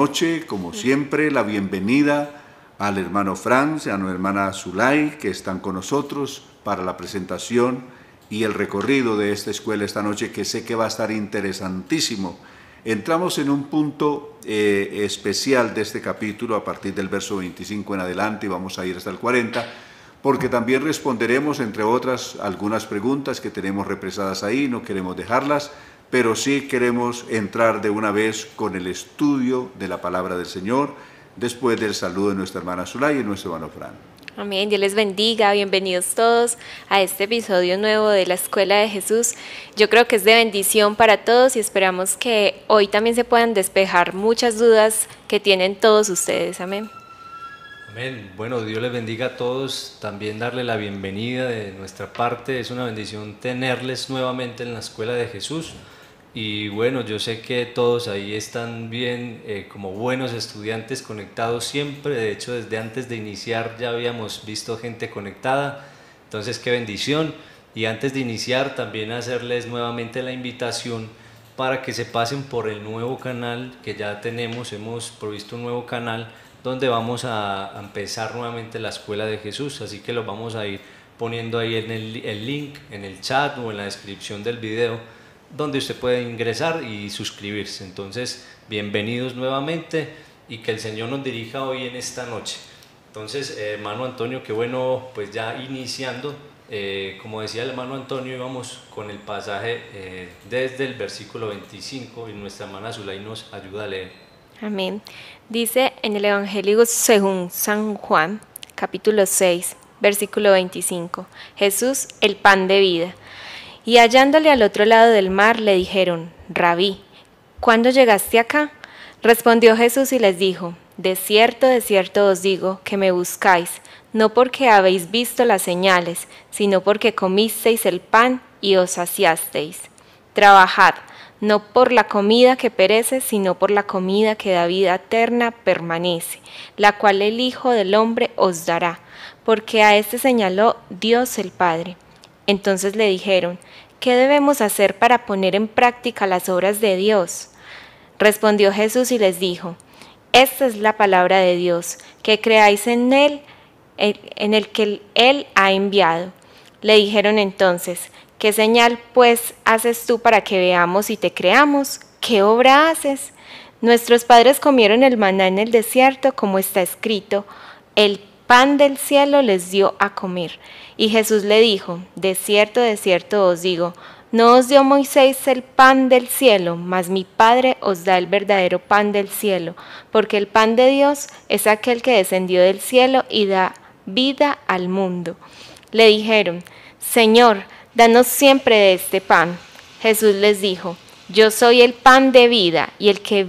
Noche, como siempre, la bienvenida al hermano Franz, a nuestra hermana Zulay, que están con nosotros para la presentación y el recorrido de esta escuela esta noche, que sé que va a estar interesantísimo. Entramos en un punto especial de este capítulo a partir del verso 25 en adelante y vamos a ir hasta el 40, porque también responderemos, entre otras, algunas preguntas que tenemos represadas ahí, no queremos dejarlas, pero sí queremos entrar de una vez con el estudio de la palabra del Señor, después del saludo de nuestra hermana Zulay y nuestro hermano Fran. Amén, Dios les bendiga, bienvenidos todos a este episodio nuevo de la Escuela de Jesús. Yo creo que es de bendición para todos y esperamos que hoy también se puedan despejar muchas dudas que tienen todos ustedes. Amén. Amén. Bueno, Dios les bendiga a todos, también darle la bienvenida de nuestra parte. Es una bendición tenerles nuevamente en la Escuela de Jesús. Y bueno, yo sé que todos ahí están bien, como buenos estudiantes conectados siempre. De hecho, desde antes de iniciar ya habíamos visto gente conectada. Entonces, qué bendición. Y antes de iniciar, también hacerles nuevamente la invitación para que se pasen por el nuevo canal que ya tenemos. Hemos provisto un nuevo canal donde vamos a empezar nuevamente la Escuela de Jesús. Así que lo vamos a ir poniendo ahí en el link, en el chat o en la descripción del video, donde usted puede ingresar y suscribirse. Entonces, bienvenidos nuevamente y que el Señor nos dirija hoy en esta noche. Entonces, hermano Antonio, qué bueno, pues ya iniciando, como decía el hermano Antonio, íbamos con el pasaje desde el versículo 25 y nuestra hermana Zulay nos ayuda a leer. Amén. Dice en el Evangelio según San Juan, capítulo 6, versículo 25, Jesús, el pan de vida. Y hallándole al otro lado del mar, le dijeron, Rabí, ¿cuándo llegaste acá? Respondió Jesús y les dijo, de cierto os digo, que me buscáis, no porque habéis visto las señales, sino porque comisteis el pan y os saciasteis. Trabajad, no por la comida que perece, sino por la comida que da vida eterna permanece, la cual el Hijo del Hombre os dará, porque a éste señaló Dios el Padre. Entonces le dijeron, ¿qué debemos hacer para poner en práctica las obras de Dios? Respondió Jesús y les dijo, esta es la palabra de Dios, que creáis en Él, en el que Él ha enviado. Le dijeron entonces, ¿qué señal pues haces tú para que veamos y te creamos? ¿Qué obra haces? Nuestros padres comieron el maná en el desierto, como está escrito, el pan del cielo les dio a comer. Y Jesús le dijo, de cierto os digo, no os dio Moisés el pan del cielo, mas mi Padre os da el verdadero pan del cielo, porque el pan de Dios es aquel que descendió del cielo y da vida al mundo. Le dijeron, Señor, danos siempre de este pan. Jesús les dijo, yo soy el pan de vida, y el que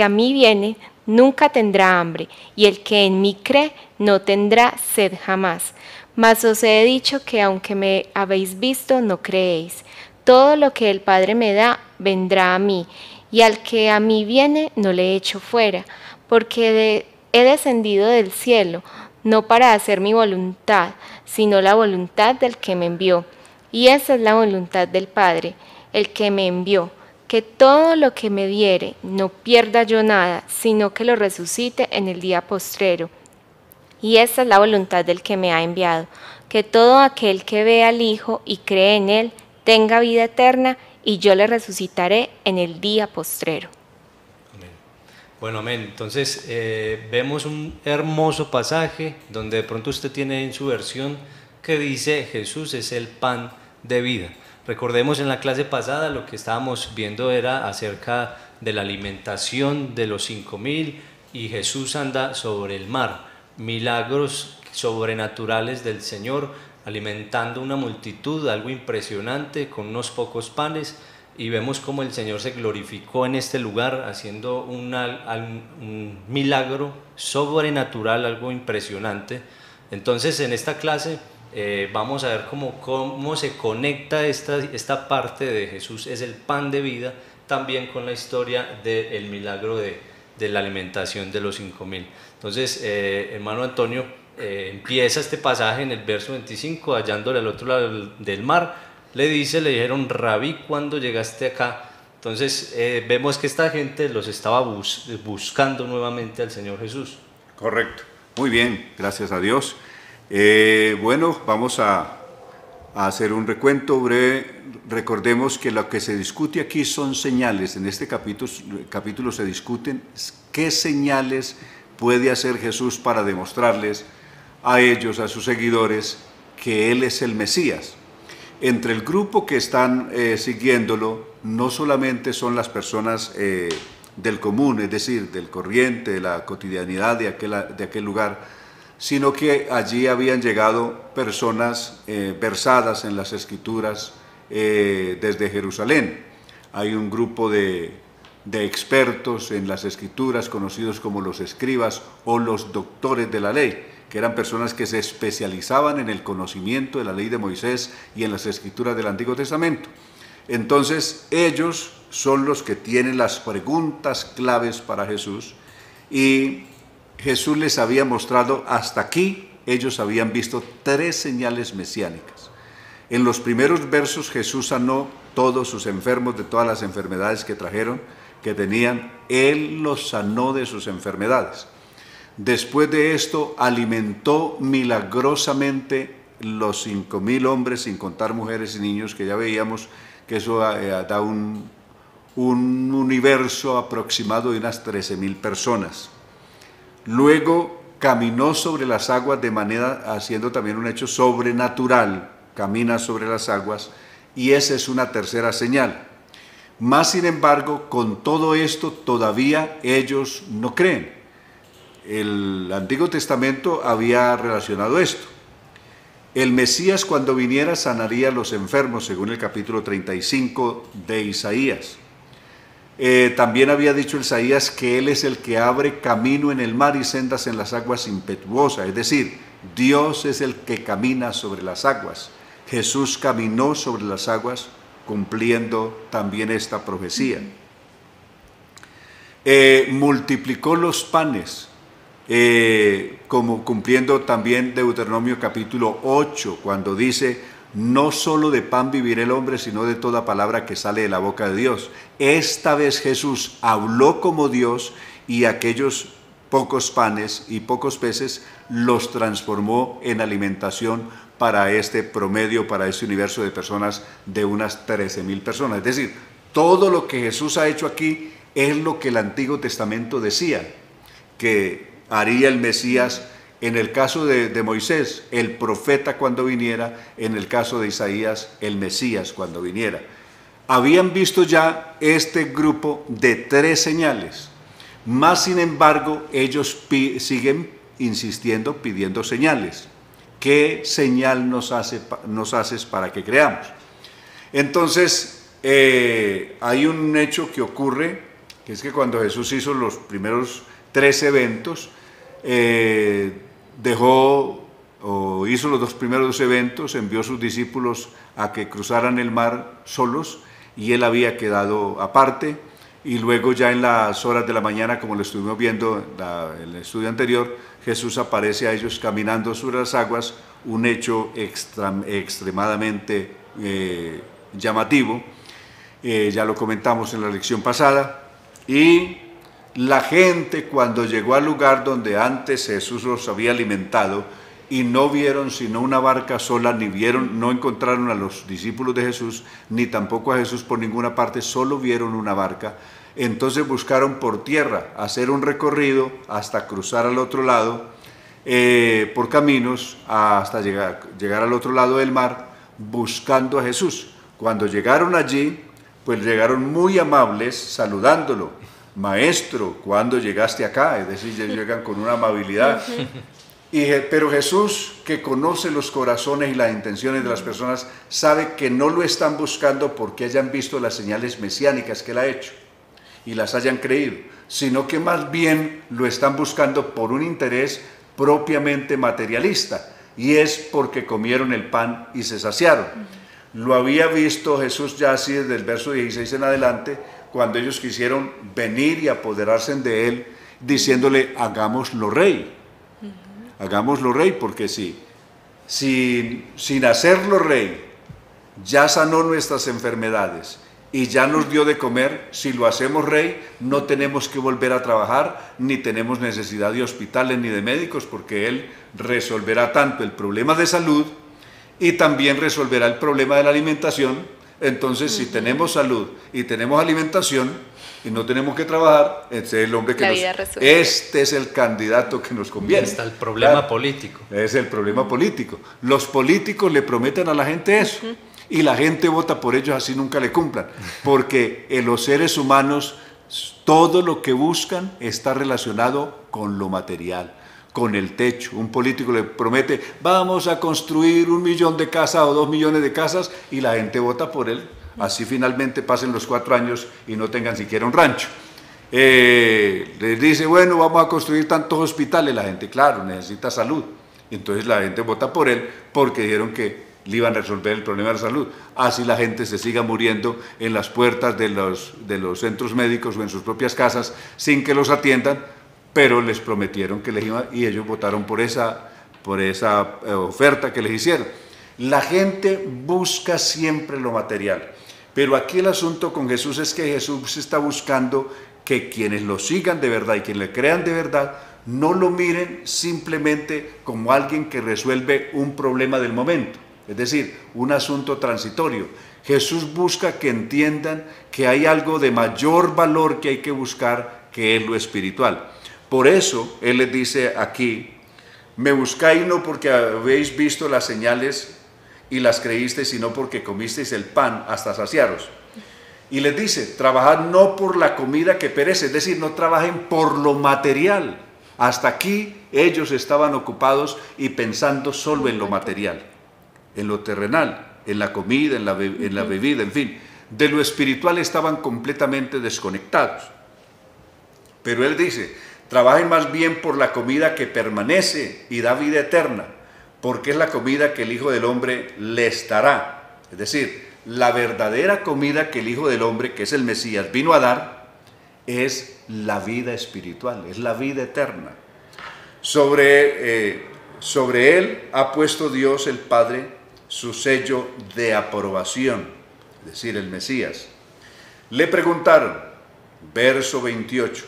a mí viene, nunca tendrá hambre, y el que en mí cree no tendrá sed jamás. Mas os he dicho que aunque me habéis visto, no creéis. Todo lo que el Padre me da, vendrá a mí, y al que a mí viene, no le echo fuera, porque he descendido del cielo, no para hacer mi voluntad, sino la voluntad del que me envió. Y esa es la voluntad del Padre, el que me envió, que todo lo que me diere no pierda yo nada, sino que lo resucite en el día postrero. Y esta es la voluntad del que me ha enviado, que todo aquel que ve al Hijo y cree en Él tenga vida eterna, y yo le resucitaré en el día postrero. Amén. Bueno, amén. Entonces vemos un hermoso pasaje donde de pronto usted tiene en su versión que dice Jesús es el pan de vida. Recordemos en la clase pasada lo que estábamos viendo era acerca de la alimentación de los 5,000 y Jesús anda sobre el mar, milagros sobrenaturales del Señor alimentando una multitud, algo impresionante con unos pocos panes, y vemos cómo el Señor se glorificó en este lugar haciendo un milagro sobrenatural, algo impresionante. Entonces en esta clase vamos a ver cómo se conecta esta parte de Jesús es el pan de vida también con la historia del milagro de la alimentación de los 5,000. Entonces, hermano Antonio, empieza este pasaje en el verso 25, hallándole al otro lado del mar, le dijeron, Rabí, ¿cuándo llegaste acá? Entonces vemos que esta gente los estaba buscando nuevamente al Señor Jesús. Correcto. Muy bien, gracias a Dios. Bueno, vamos a hacer un recuento breve. Recordemos que lo que se discute aquí son señales. En este capítulo se discuten qué señales puede hacer Jesús para demostrarles a ellos, a sus seguidores, que Él es el Mesías. Entre el grupo que están siguiéndolo, no solamente son las personas del común, es decir, del corriente, de la cotidianidad de aquel lugar, sino que allí habían llegado personas versadas en las Escrituras desde Jerusalén. Hay un grupo de expertos en las Escrituras conocidos como los escribas o los doctores de la ley, que eran personas que se especializaban en el conocimiento de la ley de Moisés y en las Escrituras del Antiguo Testamento. Entonces ellos son los que tienen las preguntas claves para Jesús, y Jesús les había mostrado hasta aquí, ellos habían visto 3 señales mesiánicas. En los primeros versos Jesús sanó todos sus enfermos de todas las enfermedades que tenían, Él los sanó de sus enfermedades. Después de esto alimentó milagrosamente los 5,000 hombres, sin contar mujeres y niños, que ya veíamos que eso da un universo aproximado de unas 13,000 personas. Luego caminó sobre las aguas haciendo también un hecho sobrenatural, camina sobre las aguas, y esa es una tercera señal. Más sin embargo, con todo esto todavía ellos no creen. El Antiguo Testamento había relacionado esto. El Mesías, cuando viniera, sanaría a los enfermos, según el capítulo 35 de Isaías. También había dicho Isaías que Él es el que abre camino en el mar y sendas en las aguas impetuosas, es decir, Dios es el que camina sobre las aguas. Jesús caminó sobre las aguas, cumpliendo también esta profecía. Multiplicó los panes, como cumpliendo también Deuteronomio capítulo 8, cuando dice: no solo de pan vivirá el hombre, sino de toda palabra que sale de la boca de Dios. Esta vez Jesús habló como Dios, y aquellos pocos panes y pocos peces los transformó en alimentación para este promedio, para este universo de personas de unas 13,000 personas. Es decir, todo lo que Jesús ha hecho aquí es lo que el Antiguo Testamento decía que haría el Mesías. En el caso de Moisés, el profeta cuando viniera; en el caso de Isaías, el Mesías cuando viniera. Habían visto ya este grupo de 3 señales, más sin embargo ellos siguen insistiendo, pidiendo señales. ¿Qué señal nos haces para que creamos? Entonces hay un hecho que ocurre, que es que cuando Jesús hizo los primeros 3 eventos, hizo los 2 primeros eventos, envió a sus discípulos a que cruzaran el mar solos, y Él había quedado aparte. Y luego ya en las horas de la mañana, como lo estuvimos viendo en el estudio anterior, Jesús aparece a ellos caminando sobre las aguas, un hecho extremadamente llamativo. Ya lo comentamos en la lección pasada. Y la gente, cuando llegó al lugar donde antes Jesús los había alimentado, y no vieron sino una barca sola, no encontraron a los discípulos de Jesús, ni tampoco a Jesús por ninguna parte, solo vieron una barca. Entonces buscaron por tierra hacer un recorrido hasta cruzar al otro lado, por caminos, hasta llegar al otro lado del mar, buscando a Jesús. Cuando llegaron allí, pues llegaron muy amables, saludándolo: Maestro, ¿cuándo llegaste acá? Es decir, llegan con una amabilidad. Pero Jesús, que conoce los corazones y las intenciones de las personas, sabe que no lo están buscando porque hayan visto las señales mesiánicas que Él ha hecho y las hayan creído, sino que más bien lo están buscando por un interés propiamente materialista, y es porque comieron el pan y se saciaron. Lo había visto Jesús ya así desde el verso 16 en adelante, cuando ellos quisieron venir y apoderarse de Él, diciéndole: hagámoslo rey. Hagámoslo rey, porque sin hacerlo rey, ya sanó nuestras enfermedades y ya nos dio de comer, si lo hacemos rey, no tenemos que volver a trabajar, ni tenemos necesidad de hospitales ni de médicos, porque Él resolverá tanto el problema de salud y también resolverá el problema de la alimentación. Entonces, si tenemos salud y tenemos alimentación y no tenemos que trabajar, este es el hombre que este es el candidato que nos conviene. Está el problema político. Es el problema político. Los políticos le prometen a la gente eso. Y la gente vota por ellos así nunca le cumplan, porque en los seres humanos todo lo que buscan está relacionado con lo material, con el techo. Un político le promete, vamos a construir 1 millón de casas o 2 millones de casas, y la gente vota por él. Así finalmente pasen los 4 años y no tengan siquiera un rancho. Les dice, bueno, vamos a construir tantos hospitales. La gente, claro, necesita salud. Entonces la gente vota por él porque dijeron que le iban a resolver el problema de la salud. Así la gente se siga muriendo en las puertas de los centros médicos o en sus propias casas sin que los atiendan, pero les prometieron que les iban, y ellos votaron por esa oferta que les hicieron. La gente busca siempre lo material, pero aquí el asunto con Jesús es que Jesús está buscando que quienes lo sigan de verdad y quienes le crean de verdad no lo miren simplemente como alguien que resuelve un problema del momento, es decir, un asunto transitorio. Jesús busca que entiendan que hay algo de mayor valor que hay que buscar, que es lo espiritual. Por eso Él les dice aquí, me buscáis no porque habéis visto las señales y las creísteis, sino porque comisteis el pan hasta saciaros. Y les dice, trabajad no por la comida que perece, es decir, no trabajen por lo material. Hasta aquí ellos estaban ocupados y pensando solo en lo material, en lo terrenal, en la comida, en la bebida, en fin. De lo espiritual estaban completamente desconectados. Pero Él dice, trabajen más bien por la comida que permanece y da vida eterna, porque es la comida que el Hijo del Hombre les dará. Es decir, la verdadera comida que el Hijo del Hombre, que es el Mesías, vino a dar, es la vida espiritual, es la vida eterna. Sobre Él ha puesto Dios el Padre su sello de aprobación, es decir, el Mesías. Le preguntaron, verso 28,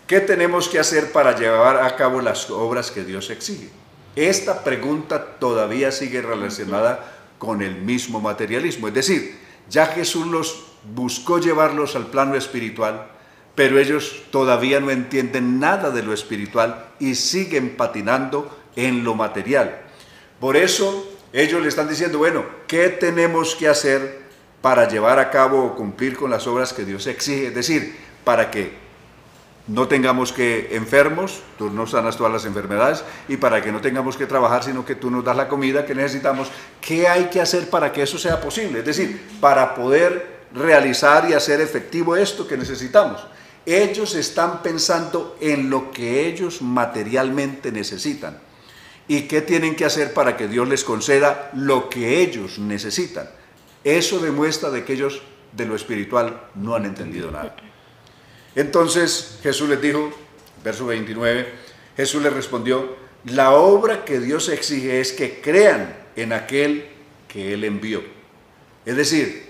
¿qué tenemos que hacer para llevar a cabo las obras que Dios exige? Esta pregunta todavía sigue relacionada con el mismo materialismo, es decir, ya Jesús los buscó llevarlos al plano espiritual, pero ellos todavía no entienden nada de lo espiritual y siguen patinando en lo material. Por eso ellos le están diciendo, bueno, ¿qué tenemos que hacer para llevar a cabo o cumplir con las obras que Dios exige? Es decir, para que no tengamos que enfermos, tú nos sanas todas las enfermedades, y para que no tengamos que trabajar, sino que tú nos das la comida que necesitamos. ¿Qué hay que hacer para que eso sea posible? Es decir, para poder realizar y hacer efectivo esto que necesitamos. Ellos están pensando en lo que ellos materialmente necesitan. ¿Y qué tienen que hacer para que Dios les conceda lo que ellos necesitan? Eso demuestra de que ellos de lo espiritual no han entendido nada. Entonces Jesús les dijo, verso 29, Jesús les respondió, la obra que Dios exige es que crean en aquel que Él envió. Es decir,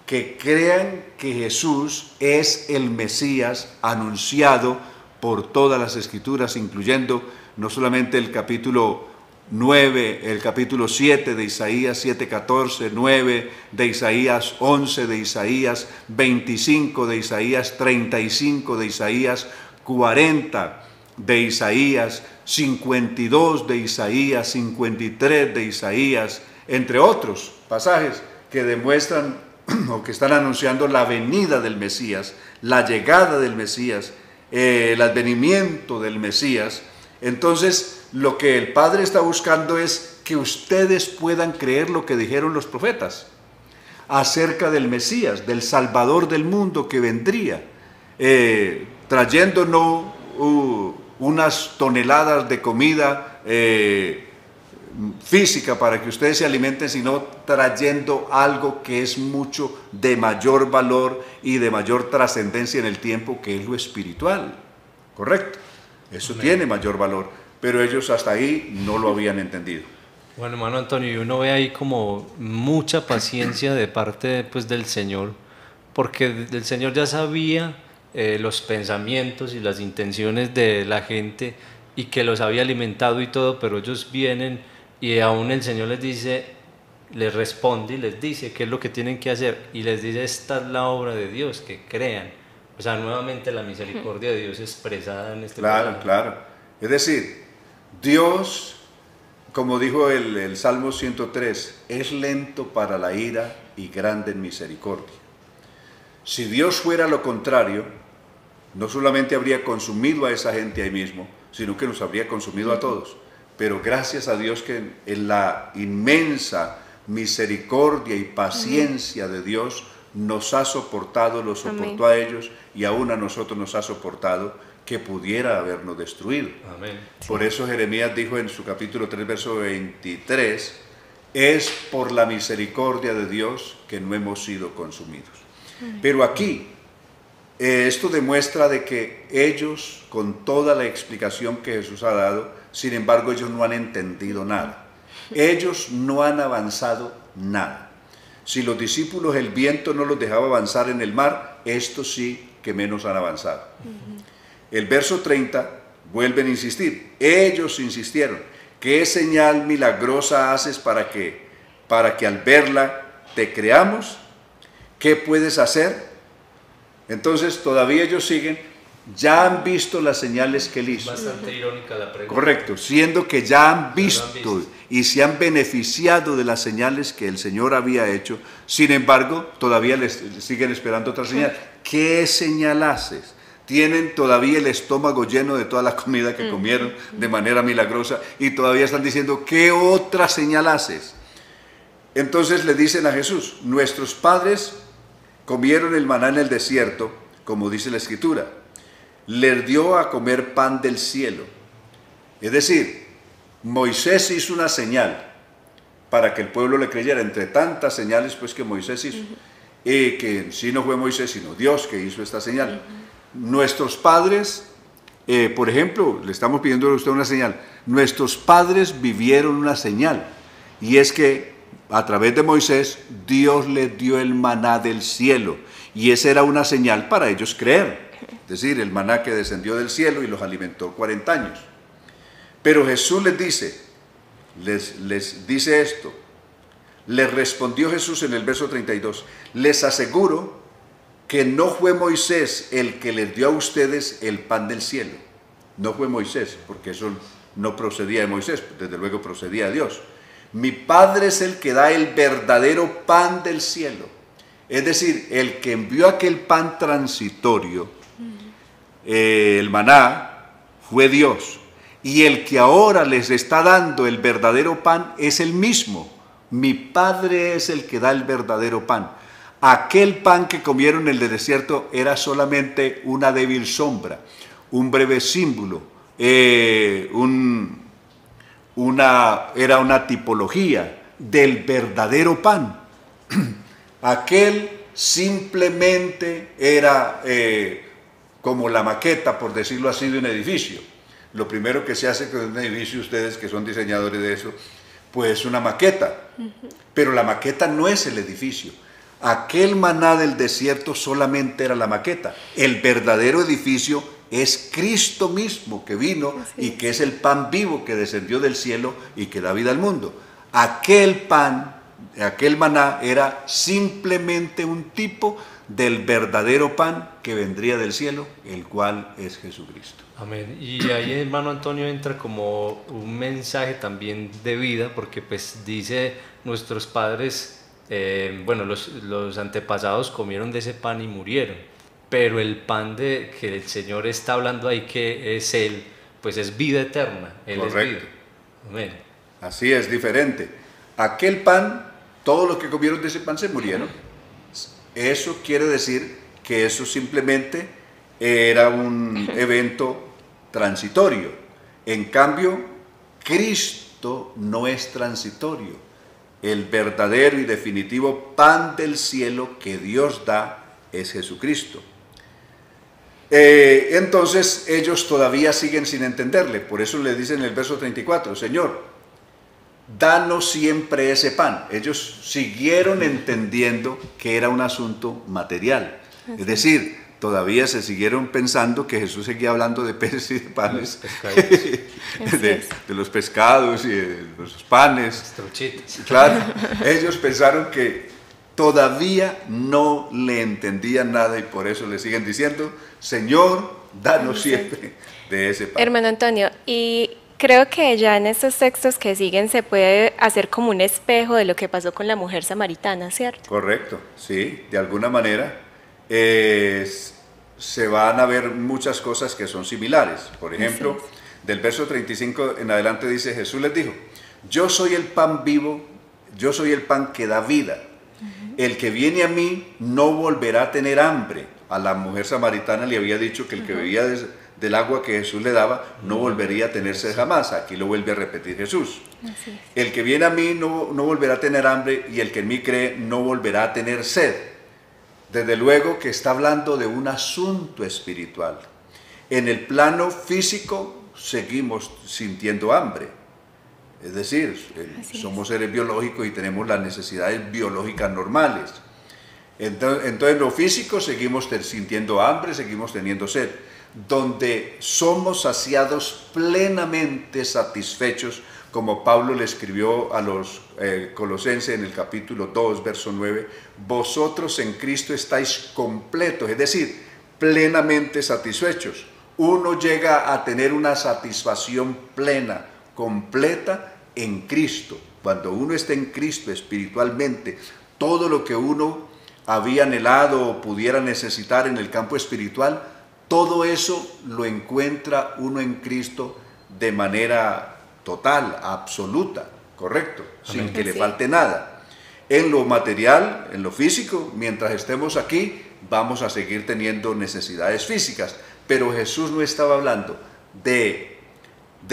que crean que Jesús es el Mesías anunciado por todas las Escrituras, incluyendo no solamente el capítulo 9, el capítulo 7 de Isaías 7:14, 9 de Isaías 11, de Isaías 25, de Isaías 35, de Isaías 40, de Isaías 52, de Isaías 53, de Isaías, entre otros pasajes que demuestran o que están anunciando la venida del Mesías, la llegada del Mesías, el advenimiento del Mesías. Entonces, lo que el Padre está buscando es que ustedes puedan creer lo que dijeron los profetas acerca del Mesías, del Salvador del mundo que vendría, trayéndonos unas toneladas de comida física para que ustedes se alimenten, sino trayendo algo que es mucho de mayor valor y de mayor trascendencia en el tiempo, que es lo espiritual. ¿Correcto? Eso tiene mayor valor, pero ellos hasta ahí no lo habían entendido. Bueno, hermano Antonio, y uno ve ahí como mucha paciencia de parte pues, del Señor, porque el Señor ya sabía los pensamientos y las intenciones de la gente y que los había alimentado y todo, pero ellos vienen y aún el Señor les dice, les responde y les dice qué es lo que tienen que hacer y les dice, esta es la obra de Dios, que crean. O sea, nuevamente la misericordia de Dios expresada en este Claro, claro. Es decir, Dios, como dijo el Salmo 103, es lento para la ira y grande en misericordia. Si Dios fuera lo contrario, no solamente habría consumido a esa gente ahí mismo, sino que nos habría consumido a todos. Pero gracias a Dios que en la inmensa misericordia y paciencia de Dios nos ha soportado, los soportó a ellos y aún a nosotros nos ha soportado, que pudiera habernos destruido. Amén. Por eso Jeremías dijo en su capítulo 3, verso 23, es por la misericordia de Dios que no hemos sido consumidos. Pero aquí, esto demuestra de que ellos, con toda la explicación que Jesús ha dado, sin embargo ellos no han entendido nada. Ellos no han avanzado nada. Si los discípulos el viento no los dejaba avanzar en el mar, estos sí que menos han avanzado. El verso 30 vuelven a insistir. Ellos insistieron. ¿Qué señal milagrosa haces para que al verla te creamos? ¿Qué puedes hacer? Entonces todavía ellos siguen. Ya han visto las señales que él hizo. Bastante irónica la pregunta. Correcto, siendo que ya han visto y se han beneficiado de las señales que el Señor había hecho. Sin embargo, todavía les siguen esperando otra señal. ¿Qué señal haces? Tienen todavía el estómago lleno de toda la comida que comieron de manera milagrosa y todavía están diciendo, ¿qué otra señal haces? Entonces le dicen a Jesús, nuestros padres comieron el maná en el desierto, como dice la Escritura. Les dio a comer pan del cielo. Es decir, Moisés hizo una señal para que el pueblo le creyera, entre tantas señales pues que Moisés hizo, que en sí no fue Moisés sino Dios que hizo esta señal. Nuestros padres, por ejemplo, le estamos pidiendo a usted una señal, nuestros padres vivieron una señal, y es que a través de Moisés Dios les dio el maná del cielo, y esa era una señal para ellos creer. Es decir, el maná que descendió del cielo y los alimentó 40 años. Pero Jesús les dice esto. Les respondió Jesús en el verso 32. Les aseguro que no fue Moisés el que les dio a ustedes el pan del cielo. No fue Moisés, porque eso no procedía de Moisés, desde luego procedía de Dios. Mi Padre es el que da el verdadero pan del cielo. Es decir, el que envió aquel pan transitorio, el maná, fue Dios, y el que ahora les está dando el verdadero pan es el mismo. Mi Padre es el que da el verdadero pan. Aquel pan que comieron en el desierto era solamente una débil sombra, un breve símbolo, era una tipología del verdadero pan. Aquel simplemente era como la maqueta, por decirlo así, de un edificio. Lo primero que se hace con un edificio, ustedes que son diseñadores de eso, pues una maqueta. Pero la maqueta no es el edificio. Aquel maná del desierto solamente era la maqueta. El verdadero edificio es Cristo mismo que vino y que es el pan vivo que descendió del cielo y que da vida al mundo. Aquel pan, aquel maná era simplemente un tipo del verdadero pan que vendría del cielo, el cual es Jesucristo. Amén. Y ahí, hermano Antonio, entra como un mensaje también de vida, porque pues dice, nuestros padres, los antepasados comieron de ese pan y murieron, pero el pan de que el Señor está hablando ahí, que es Él, pues es vida eterna. Él Correcto. es vida. Amén. Así es, diferente. Aquel pan, todos los que comieron de ese pan se murieron. Eso quiere decir que eso simplemente era un evento transitorio. En cambio, Cristo no es transitorio. El verdadero y definitivo pan del cielo que Dios da es Jesucristo. Entonces ellos todavía siguen sin entenderle. Por eso le dicen en el verso 34, Señor, danos siempre ese pan. Ellos siguieron entendiendo que era un asunto material. Es decir, todavía se siguieron pensando que Jesús seguía hablando de peces y de panes, de los pescados y de los panes. Truchitas. Claro, ellos pensaron que todavía no le entendían nada y por eso le siguen diciendo, Señor, danos siempre de ese pan. Hermano Antonio, y creo que ya en estos textos que siguen se puede hacer como un espejo de lo que pasó con la mujer samaritana, ¿cierto? Correcto, sí, de alguna manera se van a ver muchas cosas que son similares. Por ejemplo, del verso 35 en adelante dice, Jesús les dijo, yo soy el pan vivo, yo soy el pan que da vida. El que viene a mí no volverá a tener hambre. A la mujer samaritana le había dicho que el que bebía del agua que Jesús le daba no volvería a tener sed jamás. Aquí lo vuelve a repetir Jesús. El que viene a mí no volverá a tener hambre y el que en mí cree no volverá a tener sed. Desde luego que está hablando de un asunto espiritual. En el plano físico seguimos sintiendo hambre. Es decir, somos seres biológicos y tenemos las necesidades biológicas normales. Entonces en lo físico seguimos sintiendo hambre, seguimos teniendo sed. Donde somos saciados, plenamente satisfechos, como Pablo le escribió a los Colosenses en el capítulo 2, verso 9, vosotros en Cristo estáis completos, es decir, plenamente satisfechos. Uno llega a tener una satisfacción plena, completa en Cristo. Cuando uno está en Cristo espiritualmente, todo lo que uno había anhelado o pudiera necesitar en el campo espiritual, todo eso lo encuentra uno en Cristo de manera total, absoluta, correcto, sin que le falte nada. En lo material, en lo físico, mientras estemos aquí, vamos a seguir teniendo necesidades físicas, pero Jesús no estaba hablando de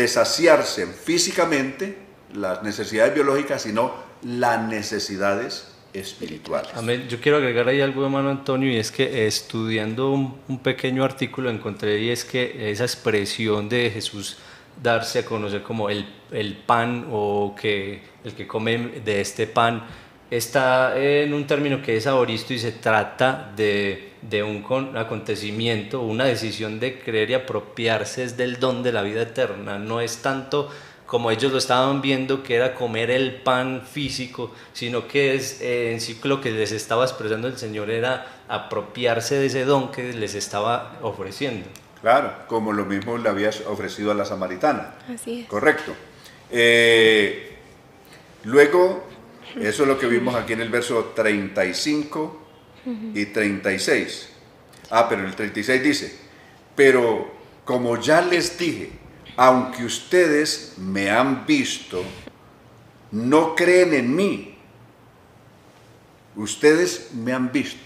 saciarse físicamente, las necesidades biológicas, sino las necesidades espirituales. Amén. Yo quiero agregar ahí algo, hermano Antonio, y es que estudiando un pequeño artículo encontré, y es que esa expresión de Jesús darse a conocer como el pan, o que el que come de este pan, está en un término que es aoristo y se trata de un acontecimiento, una decisión de creer y apropiarse es del don de la vida eterna. No es tanto como ellos lo estaban viendo, que era comer el pan físico, sino que es en sí lo que les estaba expresando el Señor era apropiarse de ese don que les estaba ofreciendo. Claro, como lo mismo le habías ofrecido a la samaritana. Así es. Correcto. Luego, eso es lo que vimos aquí en el verso 35 y 36. Pero el 36 dice, pero como ya les dije, aunque ustedes me han visto, no creen en mí. Ustedes me han visto.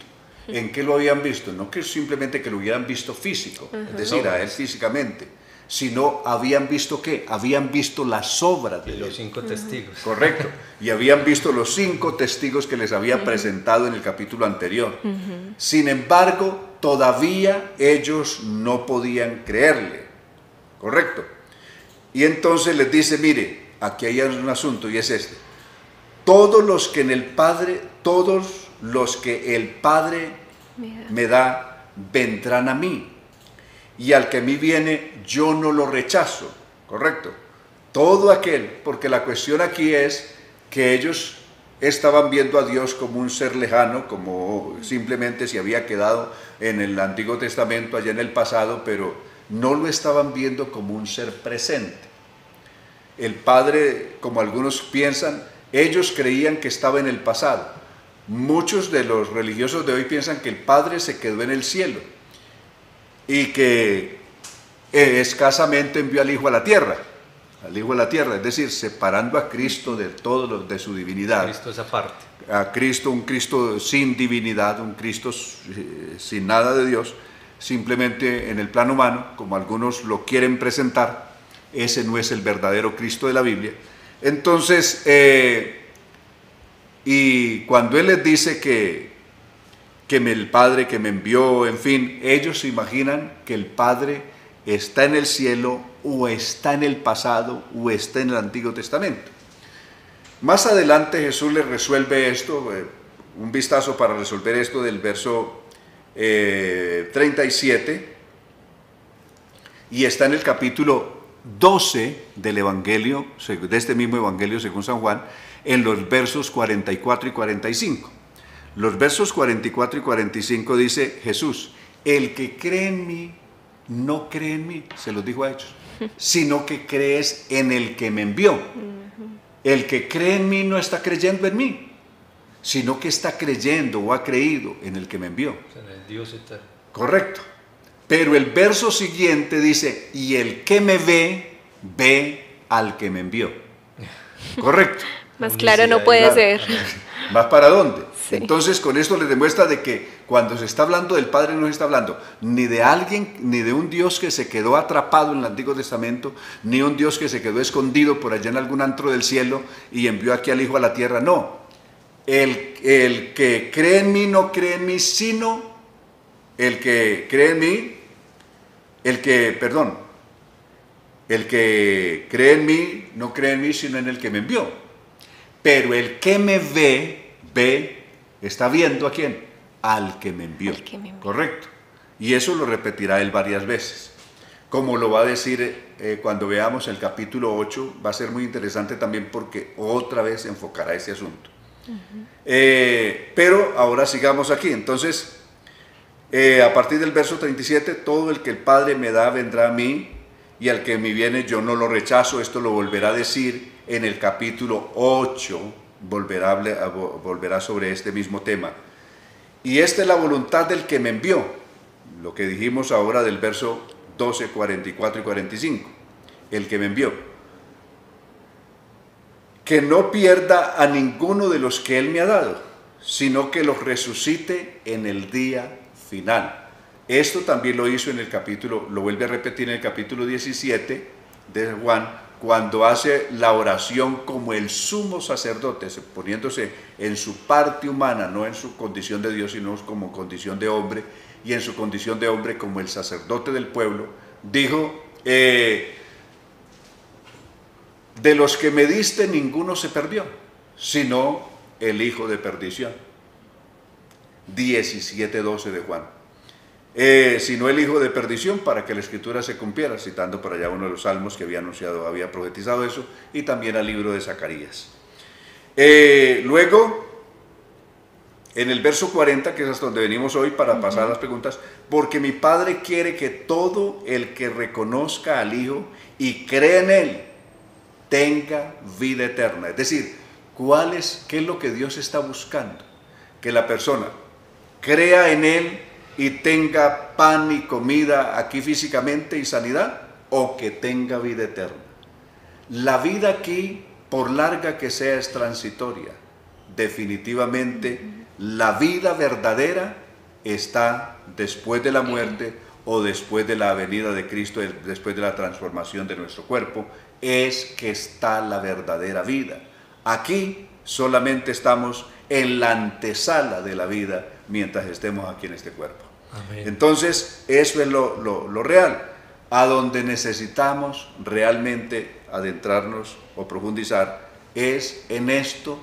¿En qué lo habían visto? No que simplemente que lo hubieran visto físico, es decir, a él físicamente, sino habían visto ¿qué? Habían visto las obras de los 5 testigos. Correcto. Y habían visto los 5 testigos que les había presentado en el capítulo anterior. Sin embargo, todavía ellos no podían creerle. Correcto. Y entonces les dice, mire, aquí hay un asunto y es este. Todos los que el Padre me da, vendrán a mí. Y al que a mí viene, yo no lo rechazo. Correcto. Todo aquel, porque la cuestión aquí es que ellos estaban viendo a Dios como un ser lejano, como simplemente se había quedado en el Antiguo Testamento, allá en el pasado, pero no lo estaban viendo como un ser presente. El Padre, como algunos piensan, ellos creían que estaba en el pasado. Muchos de los religiosos de hoy piensan que el Padre se quedó en el cielo y que escasamente envió al Hijo a la tierra, es decir, separando a Cristo de todo de su divinidad. Cristo es aparte. A Cristo, un Cristo sin divinidad, un Cristo sin nada de Dios, simplemente en el plano humano, como algunos lo quieren presentar. Ese no es el verdadero Cristo de la Biblia. Entonces, y cuando Él les dice que el Padre que me envió, en fin, ellos se imaginan que el Padre está en el cielo, o está en el pasado, o está en el Antiguo Testamento. Más adelante Jesús le resuelve esto, un vistazo para resolver esto del verso 37, y está en el capítulo 12 del Evangelio, de este mismo Evangelio según San Juan, en los versos 44 y 45. Los versos 44 y 45 dice Jesús: el que cree en mí, no cree en mí, se los dijo a ellos, sino que crees en el que me envió. El que cree en mí no está creyendo en mí, sino que está creyendo o ha creído en el que me envió. En el Dios eterno. Correcto. Pero el verso siguiente dice: y el que me ve, ve al que me envió. Correcto. Más claro no puede ser. ¿Más para dónde? Sí. Entonces con esto les demuestra de que cuando se está hablando del Padre no se está hablando ni de alguien, ni de un Dios que se quedó atrapado en el Antiguo Testamento, ni un Dios que se quedó escondido por allá en algún antro del cielo y envió aquí al Hijo a la tierra. No, el que cree en mí no cree en mí, sino el que cree en mí, el que cree en mí no cree en mí, sino en el que me envió. Pero el que me ve, está viendo ¿a quién? Al que me envió. Correcto. Y eso lo repetirá él varias veces. Como lo va a decir cuando veamos el capítulo 8, va a ser muy interesante también porque otra vez enfocará ese asunto. Pero ahora sigamos aquí. Entonces, a partir del verso 37, todo el que el Padre me da vendrá a mí, y al que me viene yo no lo rechazo. Esto lo volverá a decir en el capítulo 8, volverá sobre este mismo tema. Y esta es la voluntad del que me envió, lo que dijimos ahora del verso 12, 44 y 45, el que me envió, que no pierda a ninguno de los que él me ha dado, sino que los resucite en el día final. Esto también lo hizo en el capítulo, lo vuelve a repetir en el capítulo 17 de Juan, cuando hace la oración como el sumo sacerdote, poniéndose en su parte humana, no en su condición de Dios, sino como condición de hombre, y en su condición de hombre como el sacerdote del pueblo, dijo: de los que me diste ninguno se perdió, sino el hijo de perdición. 17:12 de Juan. Sino el hijo de perdición, para que la escritura se cumpliera, citando por allá uno de los salmos que había anunciado, había profetizado eso, y también al libro de Zacarías. Luego, en el verso 40, que es hasta donde venimos hoy para pasar a las preguntas: porque mi Padre quiere que todo el que reconozca al Hijo y cree en Él tenga vida eterna. Es decir, ¿qué es lo que Dios está buscando? Que la persona crea en Él y tenga pan y comida aquí físicamente y sanidad, o que tenga vida eterna. La vida aquí, por larga que sea, es transitoria. Definitivamente, la vida verdadera está después de la muerte o después de la venida de Cristo, después de la transformación de nuestro cuerpo, es que está la verdadera vida. Aquí solamente estamos en la antesala de la vida mientras estemos aquí en este cuerpo. Amén. Entonces, eso es lo real, a donde necesitamos realmente adentrarnos o profundizar, es en esto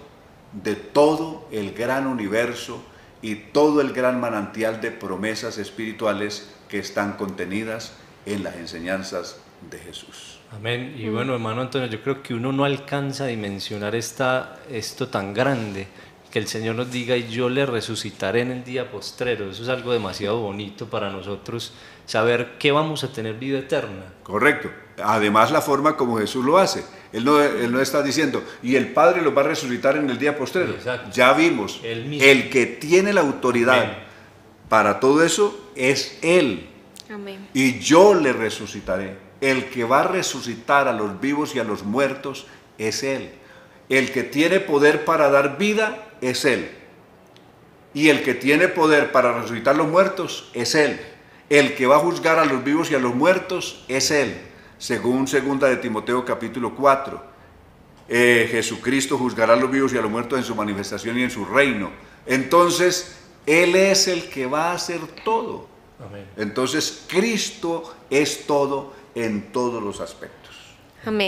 de todo el gran universo y todo el gran manantial de promesas espirituales que están contenidas en las enseñanzas de Jesús. Amén. Y bueno, hermano Antonio, yo creo que uno no alcanza a dimensionar esto tan grande, que el Señor nos diga: y yo le resucitaré en el día postrero. Eso es algo demasiado bonito para nosotros, saber que vamos a tener vida eterna. Correcto. Además, la forma como Jesús lo hace. Él no está diciendo: y el Padre los va a resucitar en el día postrero. Exacto. Ya vimos, el que tiene la autoridad Amén. Para todo eso es Él. Amén. Y yo le resucitaré. El que va a resucitar a los vivos y a los muertos es Él. El que tiene poder para dar vida es Él. Y el que tiene poder para resucitar los muertos es Él. El que va a juzgar a los vivos y a los muertos es Él. Según 2 de Timoteo capítulo 4, Jesucristo juzgará a los vivos y a los muertos en su manifestación y en su reino. Entonces, Él es el que va a hacer todo. Amén. Entonces, Cristo es todo en todos los aspectos.